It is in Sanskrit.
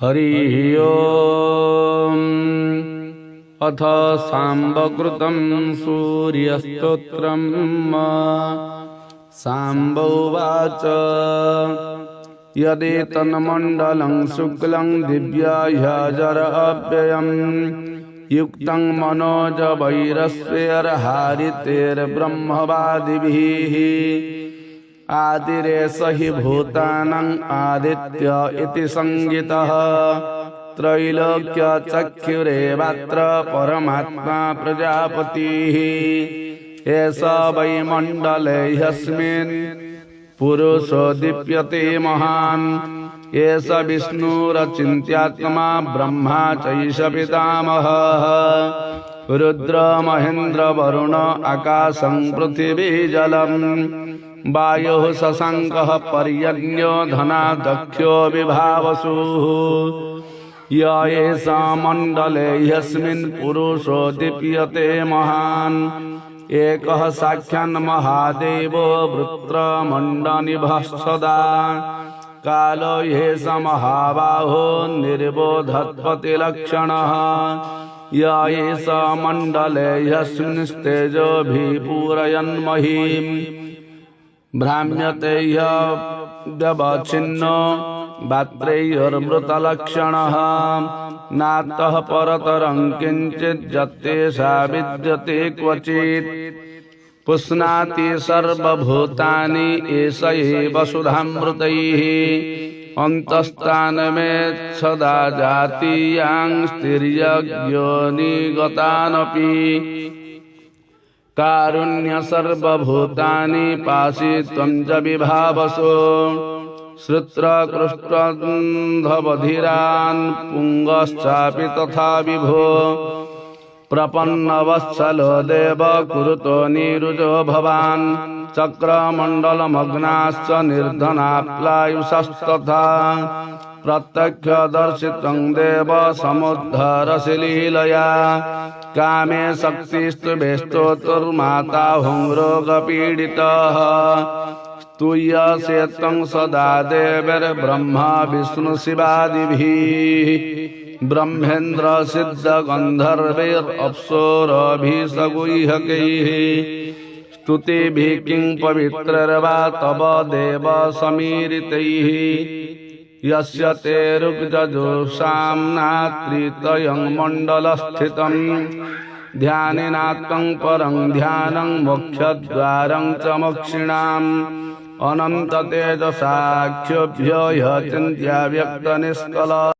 हरिः ओम्। अथ साम्बकृतं सूर्यस्तोत्रम्। साम्ब उवाच यदेतन्मण्डलं शुक्लं दिव्याह्यजरव्ययम् युक्तं मनोजवैरस्यैर्हारितैर्ब्रह्मवादिभिः आदिरेष हि भूतानां आदित्य इति संज्ञितः त्रैलोक्यचक्षुरेवात्र परमात्मा प्रजापतिः एष वै मण्डले ह्यस्मिन् पुरुषो दीप्यते महान् एष विष्णुरचिन्त्यात्मा ब्रह्मा चैष पितामहः रुद्र महेन्द्र वरुण आकाशं पृथिवी जलम् वायुः शशाङ्कः पर्यज्ञो धनादक्षो विभावसुः य एष मण्डले ह्यस्मिन् पुरुषो दीप्यते महान् एकः साक्षान् महादेवो वृत्रमण्डनिभः सदा कालो ह्येष महाबाहो निर्बोधत्पतिलक्षणः य एष मण्डले ह्यस्मिंस्तेजोभिः पूरयन्महीम् भ्राम्यते ह्यव्यवच्छिन्नो वात्रैर्मृतलक्षणः नातः परतरं किञ्चिज्जतेषा विद्यते क्वचित् पुष्णाति सर्वभूतानि एष एव वसुधामृतैः अन्तस्तानमेच्छदा जातीयांस्तिर्यज्ञोनिगतानपि कारुण्य सर्वभूतानि पाशित्वं च विभावसो श्रुत्रकृष्टन्धबधिरान् पुंगश्चापि तथा विभो प्रपन्नवत्सलो देव कुरुतो नीरुजो भवान् चक्रमण्डलमग्नाश्च निर्धनाप्लायुषस्तथा प्रत्यक्षदर्शितं देव समुद्धरसि लीलया कामे शक्तिस्तु बेस्तोतुर्माता हुंरोगपीडितः स्तूयसे तं सदा देवैर्ब्रह्मा विष्णुशिवादिभिः ब्रह्मेन्द्र सिद्धगन्धर्वैरप्सुरभिः सगुह्यकैः स्तुतिभिः किं पवित्रैर्वा तव देव समीरितैः यस्य ते ऋग्यजुषाम्नात्रितयं मण्डलस्थितं ध्यानेनात्मं परं ध्यानं मोक्षद्वारं च मोक्षिणाम् अनन्ततेजसाख्योभ्यो ह्यचिन्त्य व्यक्तनिष्कल